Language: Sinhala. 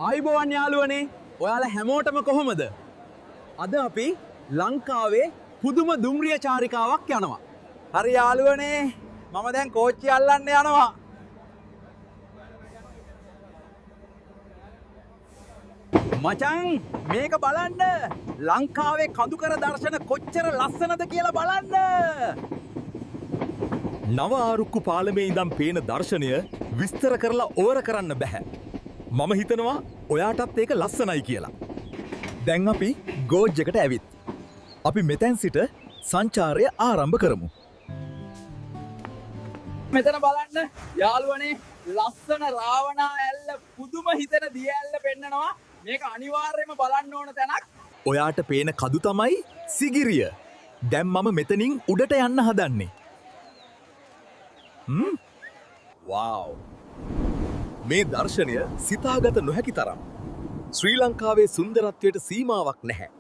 ආයිබෝවන් යාළුවනේ ඔයාලා හැමෝටම කොහොමද? අද අපි ලංකාවේ පුදුම දුම්රිය චාරිකාවක් යනවා. හරි යාළුවනේ මම දැන් කෝච්චිය අල්ලන්න යනවා. මචං මේක බලන්න ලංකාවේ කඳුකර දර්ශන කොච්චර ලස්සනද කියලා බලන්න. නව ආරුක්කු පාලමේ ඉඳම් පේන දර්ශනය විස්තර කරලා ඕර කරන්න බැහැ. මම හිතනවා ඔයාටත් ඒක ලස්සනයි කියලා. දැන් අපි ගෝජ් එකට ඇවිත්. අපි මෙතැන් සිට සංචාරය ආරම්භ කරමු. මෙතන බලන්න යාළුවනේ ලස්සන රාවණා ඇල්ල පුදුම හිතන දිය ඇල්ල පෙන්නනවා. මේක අනිවාර්යයෙන්ම බලන්න ඕන තැනක්. ඔයාට පේන කදු තමයි සිගිරිය. දැන් මම මෙතනින් උඩට යන්න හදන්නේ. වව්. මේ දර්ශනය සිතාගත නොහැකි තරම්. ශ්‍රී ලංකාවේ සුන්දරත්වයට සීමාවක් නැහැ.